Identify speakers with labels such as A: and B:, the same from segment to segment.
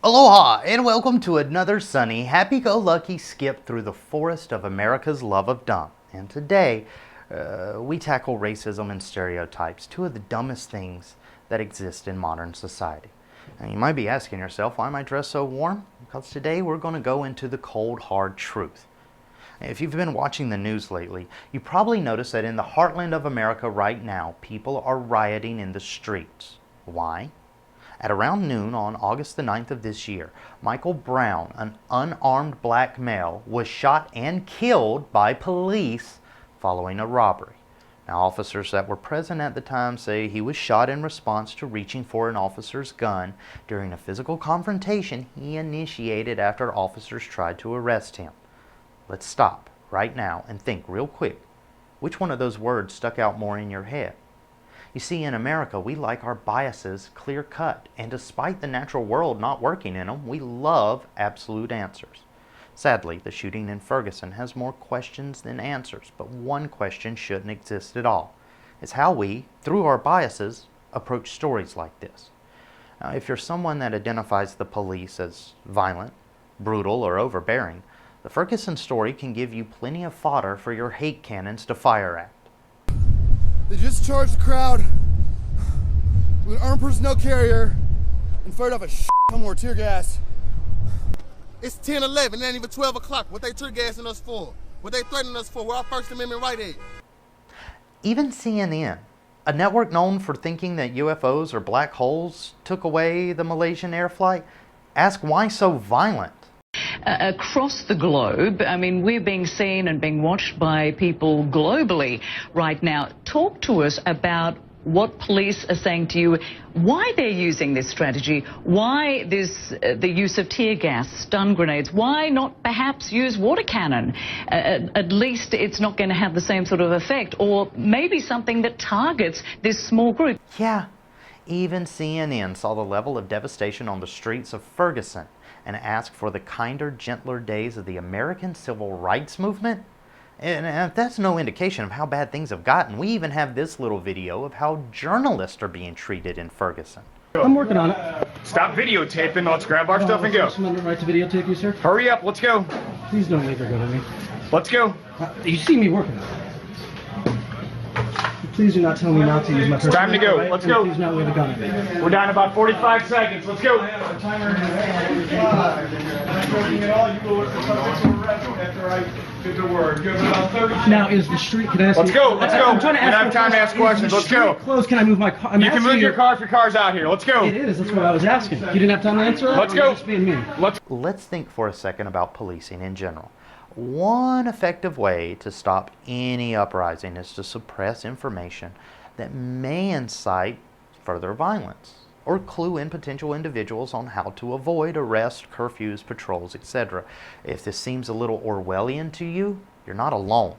A: Aloha and welcome to another sunny, happy-go-lucky skip through the forest of America's love of dumb. And today, we tackle racism and stereotypes, two of the dumbest things that exist in modern society. Now, you might be asking yourself, why am I dressed so warm? Because today we're going to go into the cold, hard truth. If you've been watching the news lately, you probably noticed that in the heartland of America right now, people are rioting in the streets. Why? At around noon on August the 9th of this year, Michael Brown, an unarmed black male, was shot and killed by police following a robbery. Now, officers that were present at the time say he was shot in response to reaching for an officer's gun during a physical confrontation he initiated after officers tried to arrest him. Let's stop right now and think real quick. Which one of those words stuck out more in your head? You see, in America, we like our biases clear-cut, and despite the natural world not working in them, we love absolute answers. Sadly, the shooting in Ferguson has more questions than answers, but one question shouldn't exist at all. It's how we, through our biases, approach stories like this. Now, if you're someone that identifies the police as violent, brutal, or overbearing, the Ferguson story can give you plenty of fodder for your hate cannons to fire at.
B: They just charged the crowd with an armed personnel carrier and fired off a ton more tear gas.
C: It's 10:11, it ain't even 12 o'clock. What they tear gassing us for? What they threatening us for? Where our First Amendment right at?
A: Even CNN, a network known for thinking that UFOs or black holes took away the Malaysian air flight, asked why so violent.
D: Across the globe, I mean, we're being seen and being watched by people globally right now. Talk to us about what police are saying to you, why they're using this strategy, why the use of tear gas, stun grenades, why not perhaps use water cannon? At least it's not going to have the same sort of effect, or maybe something that targets this small group.
A: Yeah, even CNN saw the level of devastation on the streets of Ferguson and asked for the kinder, gentler days of the American Civil Rights Movement. And if that's no indication of how bad things have gotten, we even have this little video of how journalists are being treated in Ferguson.
E: I'm working on it.
F: Stop videotaping. Let's grab our stuff and go.
E: First Amendment right to videotape you, sir?
F: Hurry up. Let's go.
E: Please don't leave or go to me.
F: Let's go.
E: You see me working on it. Please do not tell me not to use my.
F: It's time to go.
E: Right,
F: let's go.
E: Please not wave a gun at me.
F: We're down about 45 seconds. Let's go.
E: Now is the street? Can I ask?
F: Let's go. Let's go.
E: I'm trying to ask.
F: We don't have time to ask questions. Let's go.
E: Close. Can I move my car?
F: You can move your car if your car's out here. Let's go.
E: It is. That's what I was asking. You didn't have time to answer that?
F: Let's go.
E: Just being mean.
A: Let's think for a second about policing in general. One effective way to stop any uprising is to suppress information that may incite further violence or clue in potential individuals on how to avoid arrest, curfews, patrols, etc. If this seems a little Orwellian to you, you're not alone.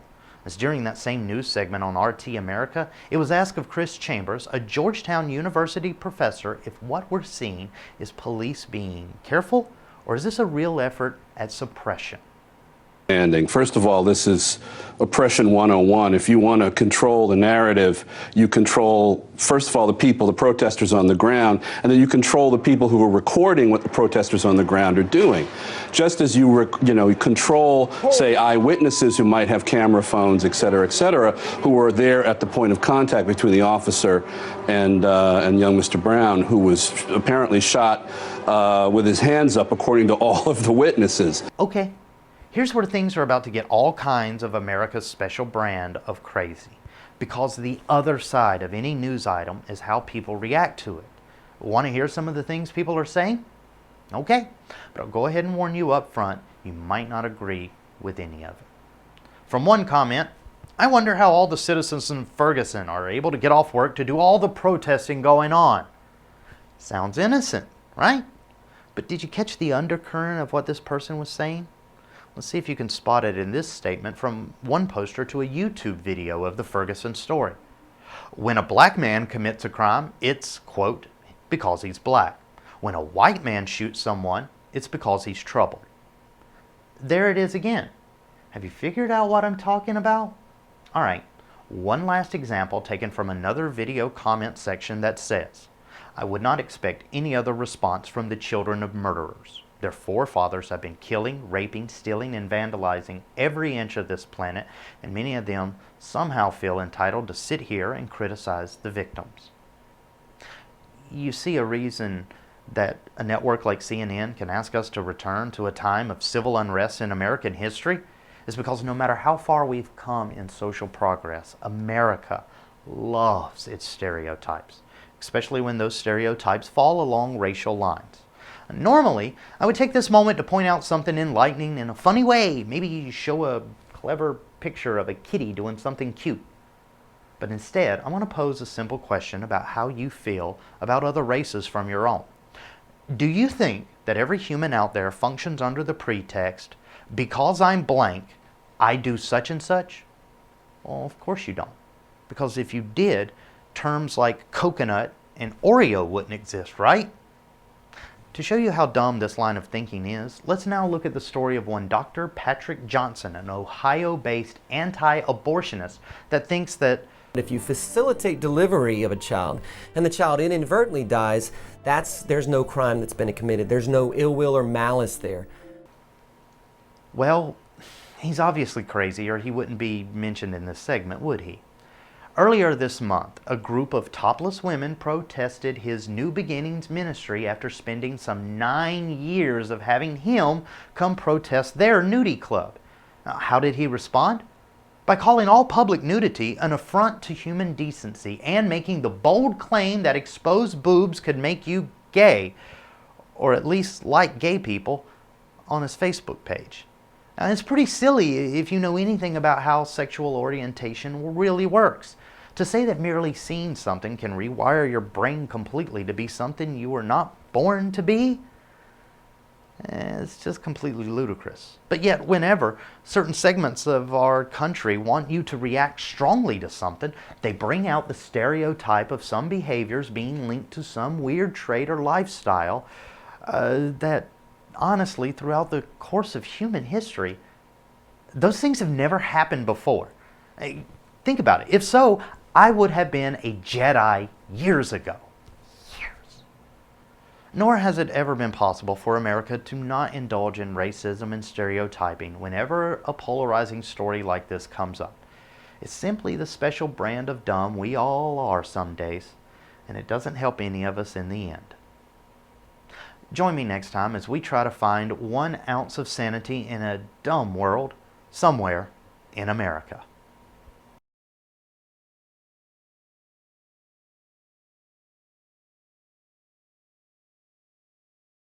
A: As during that same news segment on RT America, it was asked of Chris Chambers, a Georgetown University professor, if what we're seeing is police being careful or is this a real effort at suppression?
G: First of all, this is oppression 101. If you want to control the narrative, you control, first of all, the people, the protesters on the ground, and then you control the people who are recording what the protesters on the ground are doing. Just as you control, say, eyewitnesses who might have camera phones, et cetera, who are there at the point of contact between the officer and young Mr. Brown, who was apparently shot with his hands up, according to all of the witnesses.
A: Okay. Here's where things are about to get all kinds of America's special brand of crazy. Because the other side of any news item is how people react to it. Want to hear some of the things people are saying? Okay, but I'll go ahead and warn you up front, you might not agree with any of it. From one comment, I wonder how all the citizens in Ferguson are able to get off work to do all the protesting going on. Sounds innocent, right? But did you catch the undercurrent of what this person was saying? Let's see if you can spot it in this statement from one poster to a YouTube video of the Ferguson story. When a black man commits a crime, it's, quote, because he's black. When a white man shoots someone, it's because he's troubled. There it is again. Have you figured out what I'm talking about? All right, one last example taken from another video comment section that says, I would not expect any other response from the children of murderers. Their forefathers have been killing, raping, stealing, and vandalizing every inch of this planet, and many of them somehow feel entitled to sit here and criticize the victims. You see a reason that a network like CNN can ask us to return to a time of civil unrest in American history is because no matter how far we've come in social progress, America loves its stereotypes, especially when those stereotypes fall along racial lines. Normally, I would take this moment to point out something enlightening in a funny way, maybe show a clever picture of a kitty doing something cute. But instead, I want to pose a simple question about how you feel about other races from your own. Do you think that every human out there functions under the pretext, because I'm blank, I do such and such? Well, of course you don't. Because if you did, terms like coconut and Oreo wouldn't exist, right? To show you how dumb this line of thinking is, let's now look at the story of one Dr. Patrick Johnson, an Ohio-based anti-abortionist that thinks that
H: if you facilitate delivery of a child and the child inadvertently dies, there's no crime that's been committed. There's no ill will or malice there.
A: well, he's obviously crazy or he wouldn't be mentioned in this segment, would he? Earlier this month, a group of topless women protested his New Beginnings ministry after spending some 9 years of having him come protest their nudie club. Now, how did he respond? By calling all public nudity an affront to human decency and making the bold claim that exposed boobs could make you gay, or at least like gay people, on his Facebook page. Now, it's pretty silly if you know anything about how sexual orientation really works. To say that merely seeing something can rewire your brain completely to be something you were not born to be, it's just completely ludicrous. But yet, whenever certain segments of our country want you to react strongly to something, they bring out the stereotype of some behaviors being linked to some weird trait or lifestyle that, honestly, throughout the course of human history, those things have never happened before. Think about it. If so, I would have been a Jedi years ago. Nor has it ever been possible for America to not indulge in racism and stereotyping whenever a polarizing story like this comes up. It's simply the special brand of dumb we all are some days, and it doesn't help any of us in the end. Join me next time as we try to find 1 ounce of sanity in a dumb world somewhere in America.